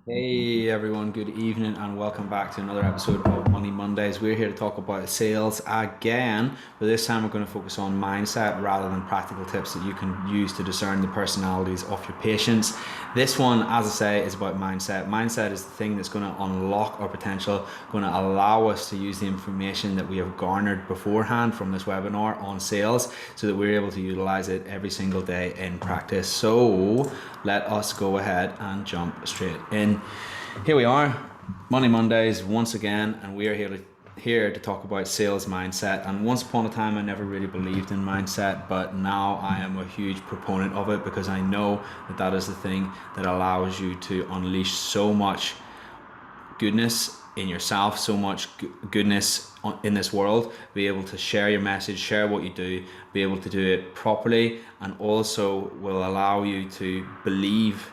Hey everyone, good evening and welcome back to another episode of Money Mondays. We're here to talk about sales again, but this time we're going to focus on mindset rather than practical tips that you can use to discern the personalities of your patients. This one, as I say, is about mindset. Mindset is the thing that's going to unlock our potential, going to allow us to use the information that we have garnered beforehand from this webinar on sales so that we're able to utilize it every single day in practice. So let us go ahead and jump straight in. Here we are, Money Mondays once again, and we are here to talk about sales mindset. And once upon a time, I never really believed in mindset, but now I am a huge proponent of it because I know that that is the thing that allows you to unleash so much goodness in yourself, so much goodness in this world, be able to share your message, share what you do, be able to do it properly, and also will allow you to believe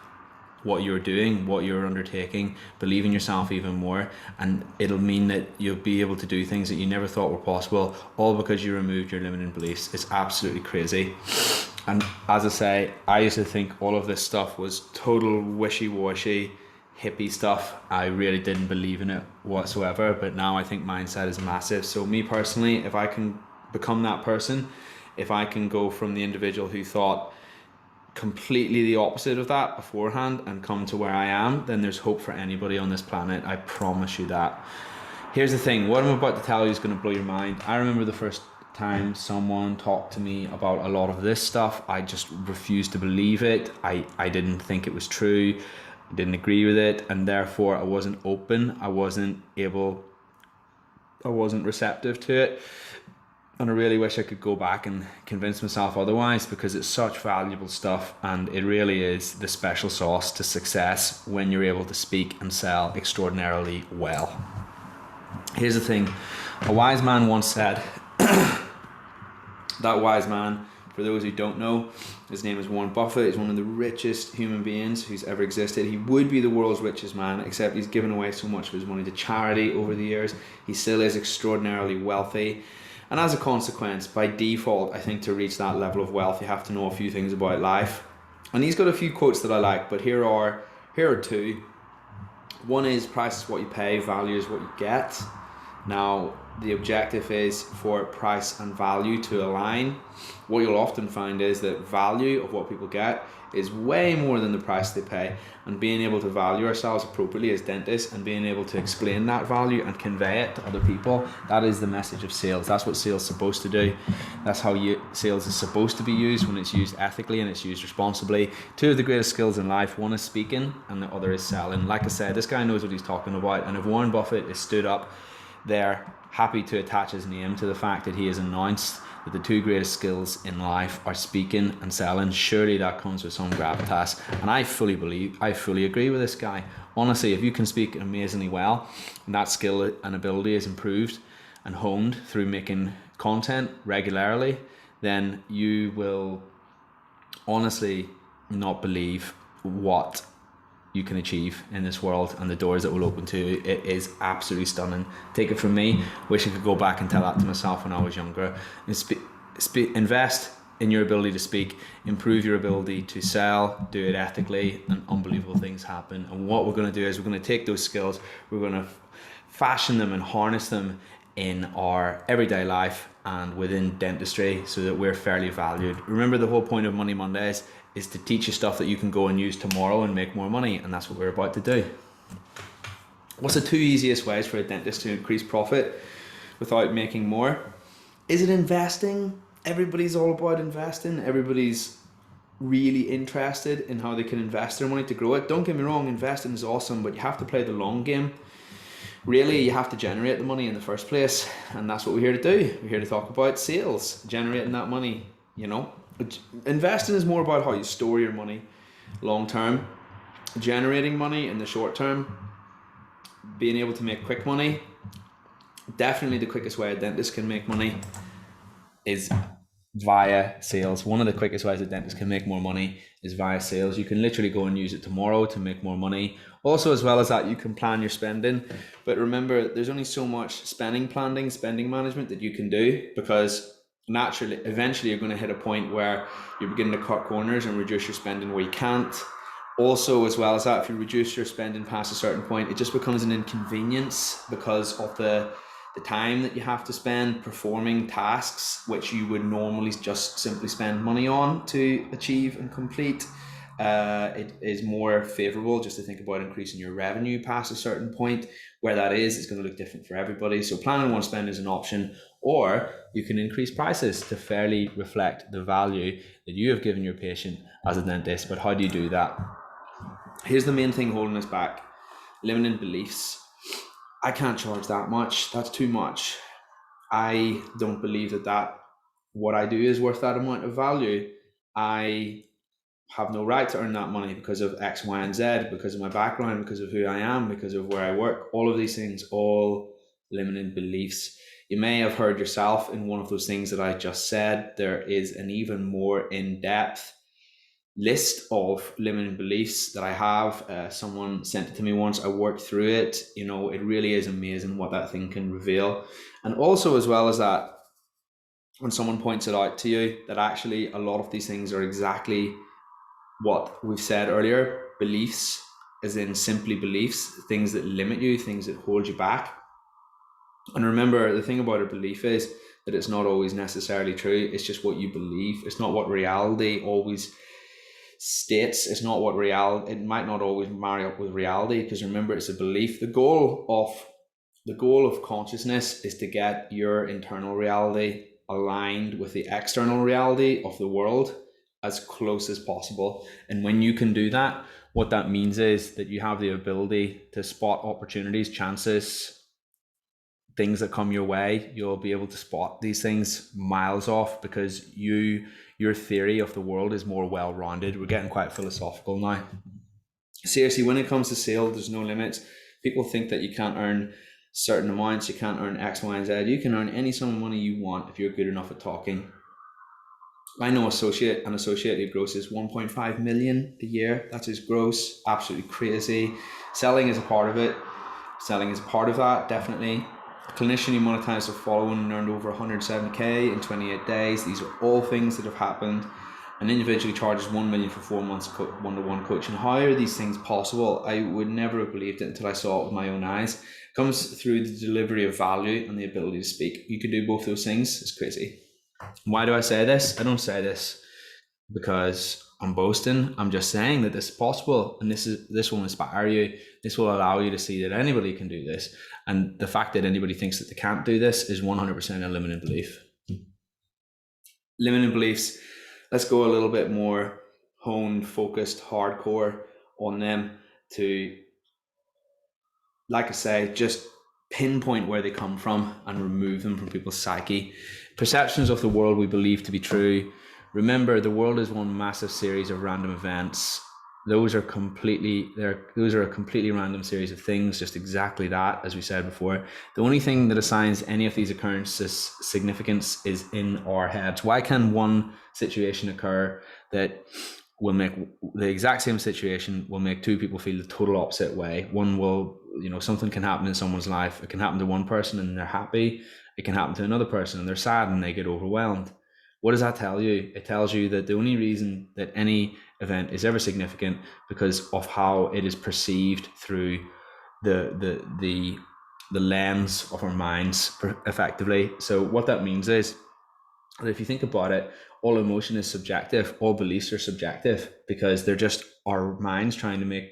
what you're doing, what you're undertaking, believe in yourself even more, and it'll mean that you'll be able to do things that you never thought were possible, all because you removed your limiting beliefs. It's absolutely crazy. And as I say, I used to think all of this stuff was total wishy-washy hippie stuff. I really didn't believe in it whatsoever, but now I think mindset is massive. So me personally, if I can become that person, if I can go from the individual who thought completely the opposite of that beforehand and come to where I am, then there's hope for anybody on this planet. I promise you that. Here's the thing, what I'm about to tell you is going to blow your mind. I remember the first time someone talked to me about a lot of this stuff, I just refused to believe it. I didn't think it was true. I didn't agree with it, and therefore I wasn't open. I wasn't receptive to it. And I really wish I could go back and convince myself otherwise, because it's such valuable stuff and it really is the special sauce to success when you're able to speak and sell extraordinarily well. Here's the thing, a wise man once said, that wise man, for those who don't know, his name is Warren Buffett. He's one of the richest human beings who's ever existed. He would be the world's richest man, except he's given away so much of his money to charity over the years. He still is extraordinarily wealthy. And as a consequence, by default, I think to reach that level of wealth, you have to know a few things about life. And he's got a few quotes that I like, but here are two. One is, price is what you pay, value is what you get. Now, the objective is for price and value to align. What you'll often find is that value of what people get is way more than the price they pay, and being able to value ourselves appropriately as dentists and being able to explain that value and convey it to other people, that is the message of sales. That's what sales is supposed to do. That's how sales is supposed to be used, when it's used ethically and it's used responsibly. Two of the greatest skills in life, one is speaking and the other is selling. Like I said, this guy knows what he's talking about, and if Warren Buffett is stood up there happy to attach his name to the fact that he has announced that the two greatest skills in life are speaking and selling, surely that comes with some gravitas. And I fully agree with this guy. Honestly, if you can speak amazingly well and that skill and ability is improved and honed through making content regularly, then you will honestly not believe what you can achieve in this world and the doors that will open to you. It is absolutely stunning. Take it from me, wish I could go back and tell that to myself when I was younger. Invest in your ability to speak, improve your ability to sell, do it ethically, and unbelievable things happen. And what we're going to do is we're going to take those skills, we're going to fashion them and harness them in our everyday life and within dentistry so that we're fairly valued. Remember, the whole point of Money Mondays is to teach you stuff that you can go and use tomorrow and make more money, and that's what we're about to do. What's the two easiest ways for a dentist to increase profit without making more? Is it investing? Everybody's all about investing. Everybody's really interested in how they can invest their money to grow it. Don't get me wrong, investing is awesome, but you have to play the long game. Really, you have to generate the money in the first place, and that's what we're here to do. We're here to talk about sales, generating that money. Investing is more about how you store your money long term. Generating money in the short term, being able to make quick money. Definitely the quickest way a dentist can make money is via sales. One of the quickest ways a dentist can make more money is via sales. You can literally go and use it tomorrow to make more money. Also, as well as that, you can plan your spending. But remember, there's only so much spending management that you can do, because naturally, eventually you're going to hit a point where you're beginning to cut corners and reduce your spending where you can't, Also, as well as that, if you reduce your spending past a certain point, it just becomes an inconvenience because of the time that you have to spend performing tasks which you would normally just simply spend money on to achieve and complete. It is more favorable just to think about increasing your revenue past a certain point. Where that is, it's going to look different for everybody. So plan and want to spend is an option, or you can increase prices to fairly reflect the value that you have given your patient as a dentist. But how do you do that? Here's the main thing holding us back: limiting beliefs. I can't charge that much. That's too much. I don't believe that what I do is worth that amount of value. I have no right to earn that money because of X, Y, and Z, because of my background, because of who I am, because of where I work. All of these things, all limiting beliefs. You may have heard yourself in one of those things that I just said. There is an even more in-depth list of limiting beliefs that I have. Someone sent it to me once. I worked through it. It really is amazing what that thing can reveal. And also, as well as that, when someone points it out to you, that actually a lot of these things are exactly what we've said earlier: beliefs, as in simply beliefs, things that limit you, things that hold you back. And remember, the thing about a belief is that it's not always necessarily true. It's just what you believe. It's not what reality always states. It's not what reality, it might not always marry up with reality, because remember, it's a belief. The goal of consciousness is to get your internal reality aligned with the external reality of the world as close as possible. And when you can do that, what that means is that you have the ability to spot opportunities, chances, things that come your way. You'll be able to spot these things miles off because your theory of the world is more well-rounded. We're getting quite philosophical now. Seriously, when it comes to sales, there's no limits. People think that you can't earn certain amounts, you can't earn X, Y, and Z. You can earn any sum of money you want if you're good enough at talking. I know an associate who grosses 1.5 million a year. That's his gross. Absolutely crazy. Selling is a part of it. Selling is a part of that, definitely. A clinician who monetized their following and earned over 107k in 28 days. These are all things that have happened. An individual charges 1 million for 4 months one-to-one coaching. How are these things possible? I would never have believed it until I saw it with my own eyes. It comes through the delivery of value and the ability to speak. You could do both those things. It's crazy. Why do I say this? I don't say this because I'm boasting. I'm just saying that this is possible, and this will inspire you. This will allow you to see that anybody can do this. And the fact that anybody thinks that they can't do this is 100% a limiting belief. Limiting beliefs. Let's go a little bit more honed, focused, hardcore on them to, like I say, just pinpoint where they come from and remove them from people's psyche. Perceptions of the world we believe to be true. Remember, the world is one massive series of random events. Those are a completely random series of things, just exactly that, as we said before. The only thing that assigns any of these occurrences significance is in our heads. Why can one situation occur that will make the exact same situation will make two people feel the total opposite way? One will, something can happen in someone's life. It can happen to one person and they're happy. It can happen to another person and they're sad and they get overwhelmed. What does that tell you? It tells you that the only reason that any event is ever significant because of how it is perceived through the lens of our minds, effectively. So what that means is that if you think about it, all emotion is subjective, all beliefs are subjective, because they're just our minds trying to make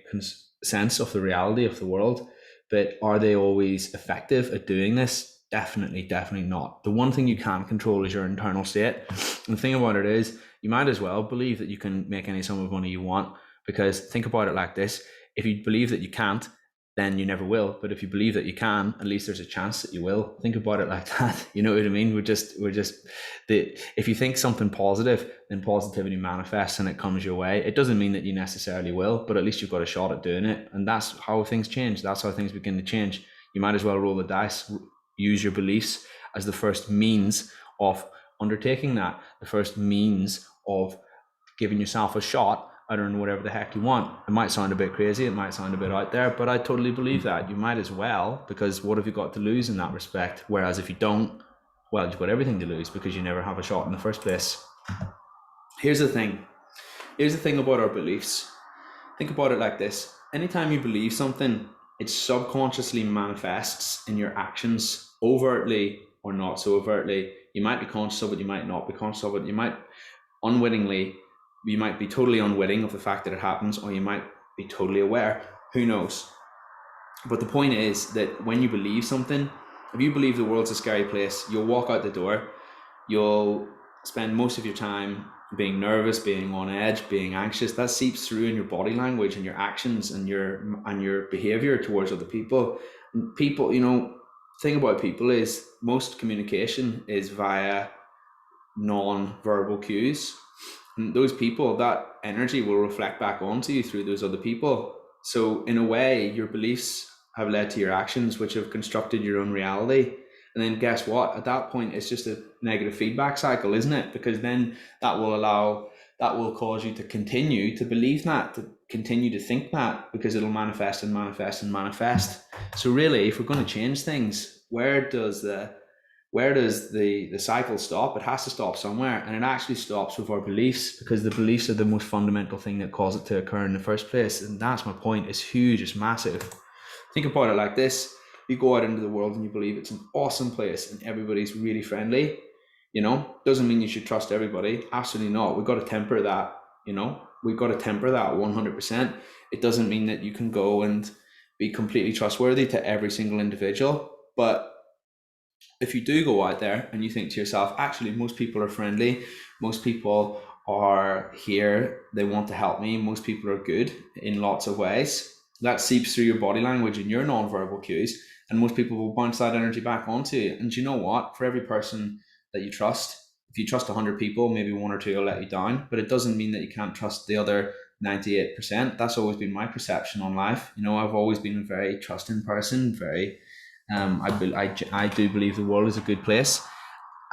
sense of the reality of the world. But are they always effective at doing this? Definitely not. The one thing you can control is your internal state. And the thing about it is, you might as well believe that you can make any sum of money you want, because think about it like this: if you believe that you can't, then you never will. But if you believe that you can, at least there's a chance that you will. Think about it like that. You know what I mean? If you think something positive, then positivity manifests and it comes your way. It doesn't mean that you necessarily will, but at least you've got a shot at doing it. And that's how things change. That's how things begin to change. You might as well roll the dice, use your beliefs as the first means of undertaking that, the first means of giving yourself a shot at earning whatever the heck you want. It might sound a bit crazy, it might sound a bit out there, but I totally believe that. You might as well, because what have you got to lose in that respect? Whereas if you don't, well, you've got everything to lose because you never have a shot in the first place. Here's the thing about our beliefs. Think about it like this. Anytime you believe something, it subconsciously manifests in your actions, overtly or not so overtly. You might be conscious of it, you might not be conscious of it, you might unwittingly, you might be totally unwitting of the fact that it happens, or you might be totally aware. Who knows? But the point is that when you believe something, if you believe the world's a scary place, you'll walk out the door, you'll spend most of your time being nervous, being on edge, being anxious. That seeps through in your body language and your actions and your behavior towards other people. And people, thing about people is most communication is via non-verbal cues. And those people, that energy will reflect back onto you through those other people. So in a way, your beliefs have led to your actions, which have constructed your own reality. And then guess what? At that point, it's just a negative feedback cycle, isn't it? Because then that will cause you to continue to believe that, to continue to think that, because it'll manifest and manifest and manifest. So really, if we're going to change things, where does the cycle stop? It has to stop somewhere, and it actually stops with our beliefs, because the beliefs are the most fundamental thing that cause it to occur in the first place. And that's my point. It's huge, it's massive. Think about it like this. You go out into the world and you believe it's an awesome place and everybody's really friendly, doesn't mean you should trust everybody. Absolutely not. We've got to temper that. We've got to temper that 100%. It doesn't mean that you can go and be completely trustworthy to every single individual, but if you do go out there and you think to yourself, actually, most people are friendly, most people are here, they want to help me, most people are good in lots of ways, that seeps through your body language and your non-verbal cues, and most people will bounce that energy back onto you. And you know what? For every person that you trust, if you trust 100 people, maybe one or two will let you down, but it doesn't mean that you can't trust the other 98%. That's always been my perception on life. I've always been a very trusting person, very I do believe the world is a good place,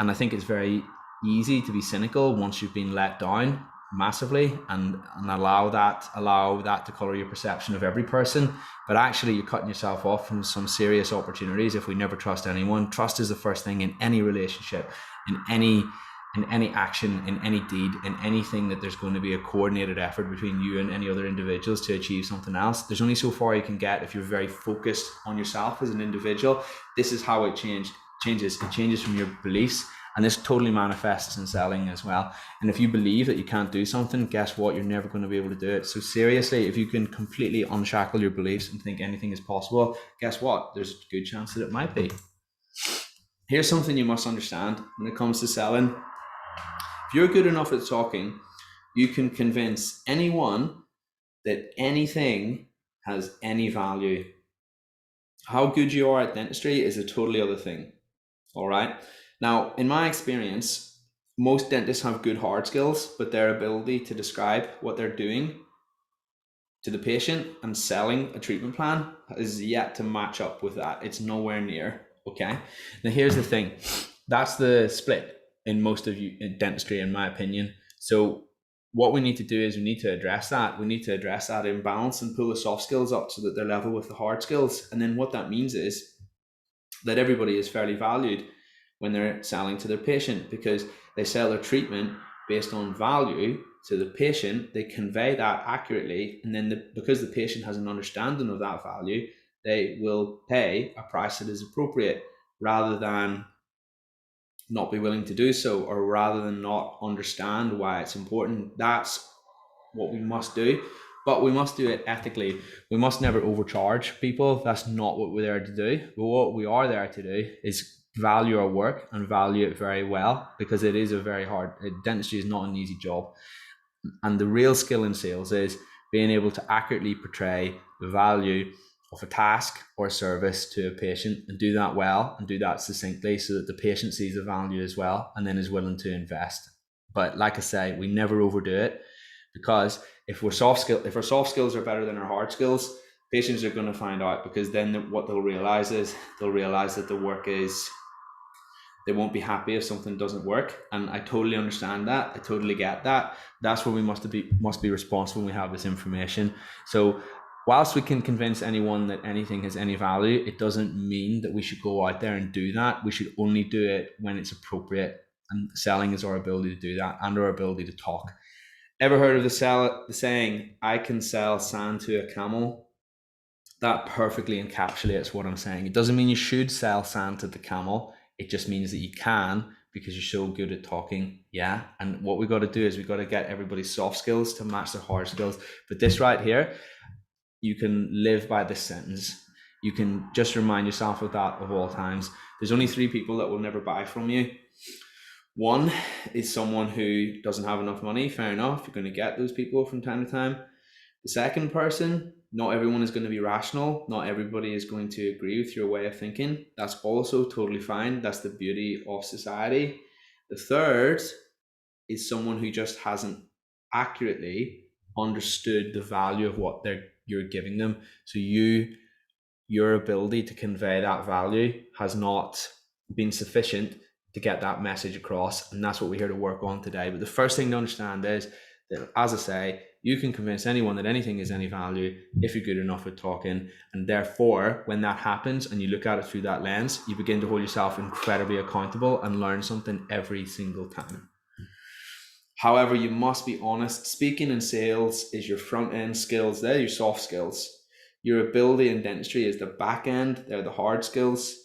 and I think it's very easy to be cynical once you've been let down massively, and allow that to color your perception of every person. But actually, you're cutting yourself off from some serious opportunities if we never trust anyone. Trust is the first thing in any relationship, in any action, in any deed, in anything that there's going to be a coordinated effort between you and any other individuals to achieve something else. There's only so far you can get if you're very focused on yourself as an individual. This is how it changes. It changes from your beliefs, and this totally manifests in selling as well. And if you believe that you can't do something, guess what? You're never going to be able to do it. So seriously, if you can completely unshackle your beliefs and think anything is possible, guess what? There's a good chance that it might be. Here's something you must understand when it comes to selling. If you're good enough at talking, you can convince anyone that anything has any value. How good you are at dentistry is a totally other thing. All right. Now, in my experience, most dentists have good hard skills, but their ability to describe what they're doing to the patient and selling a treatment plan is yet to match up with that. It's nowhere near. Okay. Now, here's the thing. That's the split in most of you in dentistry, in my opinion. So what we need to do is we need to address that. We need to address that imbalance and pull the soft skills up so that they're level with the hard skills. And then what that means is that everybody is fairly valued when they're selling to their patient, because they sell their treatment based on value to the patient. They convey that accurately, and then because the patient has an understanding of that value, they will pay a price that is appropriate, rather than not be willing to do so, or rather than not understand why it's important. That's what we must do, but we must do it ethically. We must never overcharge people. That's not what we're there to do. But what we are there to do is value our work and value it very well, because it is a very hard, dentistry is not an easy job. And the real skill in sales is being able to accurately portray the value of a task or a service to a patient, and do that well and do that succinctly, so that the patient sees the value as well and then is willing to invest. But like I say, we never overdo it, because if our soft skills are better than our hard skills, patients are going to find out, because then what they'll realize that the work is, they won't be happy if something doesn't work. And I totally understand that. I totally get that. That's where we must be responsible when we have this information. So whilst we can convince anyone that anything has any value, it doesn't mean that we should go out there and do that. We should only do it when it's appropriate. And selling is our ability to do that, and our ability to talk. Ever heard of the saying, I can sell sand to a camel? That perfectly encapsulates what I'm saying. It doesn't mean you should sell sand to the camel. It just means that you can, because you're so good at talking. Yeah. And what we got to do is we got to get everybody's soft skills to match their hard skills. But this right here, you can live by this sentence. You can just remind yourself of that of all times. There's only 3 people that will never buy from you. One is someone who doesn't have enough money. Fair enough. You're going to get those people from time to time. The second person, not everyone is going to be rational. Not everybody is going to agree with your way of thinking. That's also totally fine. That's the beauty of society. The third is someone who just hasn't accurately understood the value of what you're giving them. So your ability to convey that value has not been sufficient to get that message across, and that's what we're here to work on today. But the first thing to understand is that, as I say, you can convince anyone that anything is any value if you're good enough at talking, and therefore when that happens and you look at it through that lens, you begin to hold yourself incredibly accountable and learn something every single time. However, you must be honest. Speaking in sales is your front end skills. They're your soft skills. Your ability in dentistry is the back end. They're the hard skills.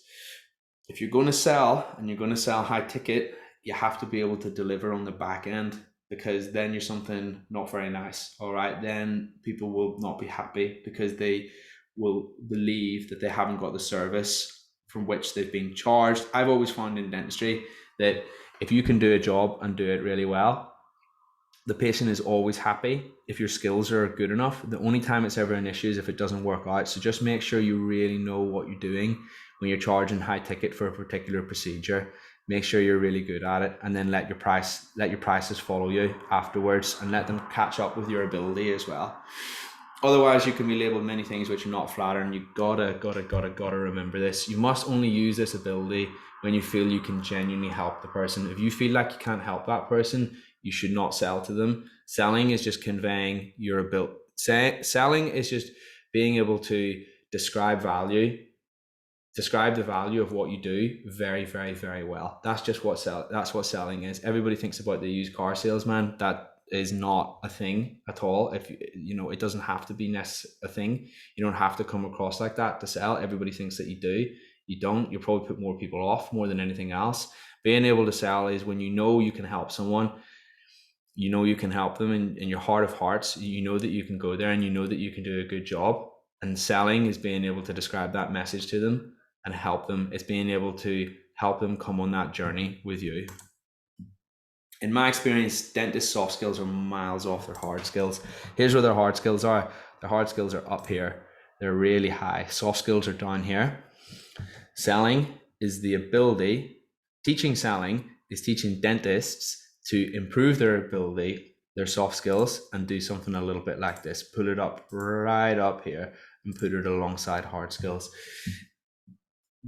If you're going to sell and you're going to sell high ticket, you have to be able to deliver on the back end, because then you're something not very nice. All right. Then people will not be happy because they will believe that they haven't got the service from which they've been charged. I've always found in dentistry that if you can do a job and do it really well, the patient is always happy if your skills are good enough. The only time it's ever an issue is if it doesn't work out. So just make sure you really know what you're doing when you're charging high ticket for a particular procedure. Make sure you're really good at it, and then let your prices follow you afterwards, and let them catch up with your ability as well. Otherwise, you can be labeled many things which are not flattering. You gotta remember this. You must only use this ability when you feel you can genuinely help the person. If you feel like you can't help that person, you should not sell to them. Selling is just conveying your ability. Selling is just being able to describe the value of what you do very, very, very well. That's just what selling is. Everybody thinks about the used car salesman. That is not a thing at all. If it doesn't have to be a thing. You don't have to come across like that to sell. Everybody thinks that you do. You don't. You probably put more people off more than anything else. Being able to sell is when you know you can help someone. You know you can help them in your heart of hearts. You know that you can go there and you know that you can do a good job. And selling is being able to describe that message to them and help them. It's being able to help them come on that journey with you. In my experience, dentist soft skills are miles off their hard skills. Here's where their hard skills are. Their hard skills are up here. They're really high. Soft skills are down here. Selling is the ability. Teaching selling is teaching dentists to improve their ability, their soft skills, and do something a little bit like this. Put it up right up here and put it alongside hard skills.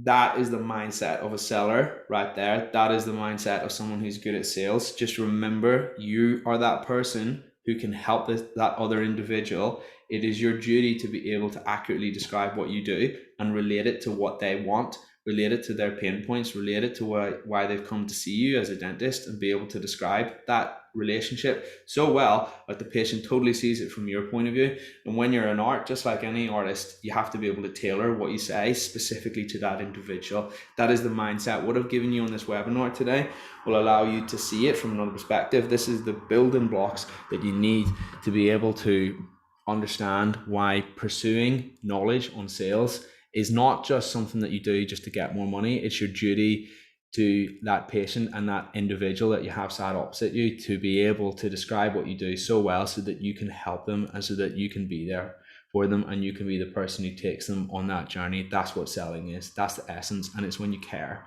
That is the mindset of a seller right there. That is the mindset of someone who's good at sales. Just remember, you are that person who can help that other individual. It is your duty to be able to accurately describe what you do and relate it to what they want, relate it to their pain points, relate it to why they've come to see you as a dentist, and be able to describe that relationship so well that the patient totally sees it from your point of view. And when you're an art, just like any artist, you have to be able to tailor what you say specifically to that individual. That is the mindset. What I've given you on this webinar today will allow you to see it from another perspective. This is the building blocks that you need to be able to understand why pursuing knowledge on sales is not just something that you do just to get more money. It's your duty to that patient and that individual that you have sat opposite you to be able to describe what you do so well so that you can help them and so that you can be there for them and you can be the person who takes them on that journey. That's what selling is. That's the essence, and it's when you care.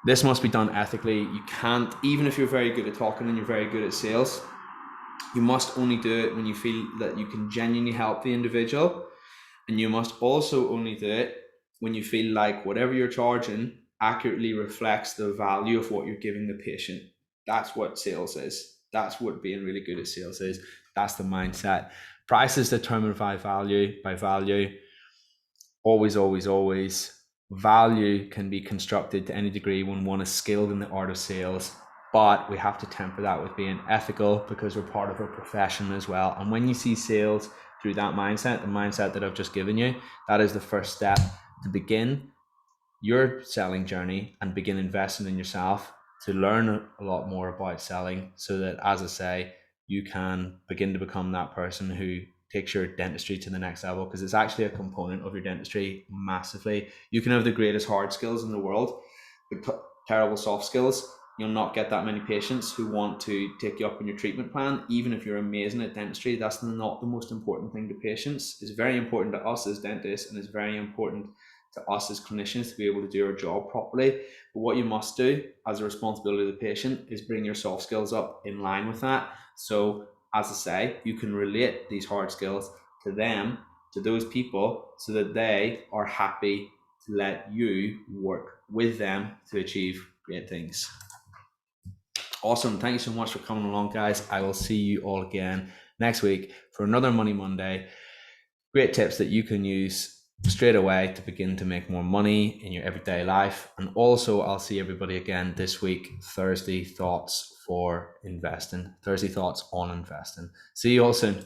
This must be done ethically. You can't, even if you're very good at talking and you're very good at sales, you must only do it when you feel that you can genuinely help the individual. And you must also only do it when you feel like whatever you're charging accurately reflects the value of what you're giving the patient. That's what sales is. That's what being really good at sales is. That's the mindset. Price is determined by value. Always, always, always. Value can be constructed to any degree when one is skilled in the art of sales. but we have to temper that with being ethical because we're part of a profession as well. And when you see sales through that mindset, the mindset that I've just given you, that is the first step to begin your selling journey and begin investing in yourself to learn a lot more about selling, so that, as I say, you can begin to become that person who takes your dentistry to the next level, because it's actually a component of your dentistry massively. You can have the greatest hard skills in the world, but terrible soft skills, you'll not get that many patients who want to take you up on your treatment plan. Even if you're amazing at dentistry, that's not the most important thing to patients. It's very important to us as dentists, and it's very important to us as clinicians to be able to do our job properly. But what you must do as a responsibility of the patient is bring your soft skills up in line with that. So, as I say, you can relate these hard skills to them, to those people, so that they are happy to let you work with them to achieve great things. Awesome. Thank you so much for coming along, guys. I will see you all again next week for another Money Monday. Great tips that you can use straight away to begin to make more money in your everyday life. And also, I'll see everybody again this week, Thursday Thoughts for Investing, Thursday Thoughts on Investing. See you all soon.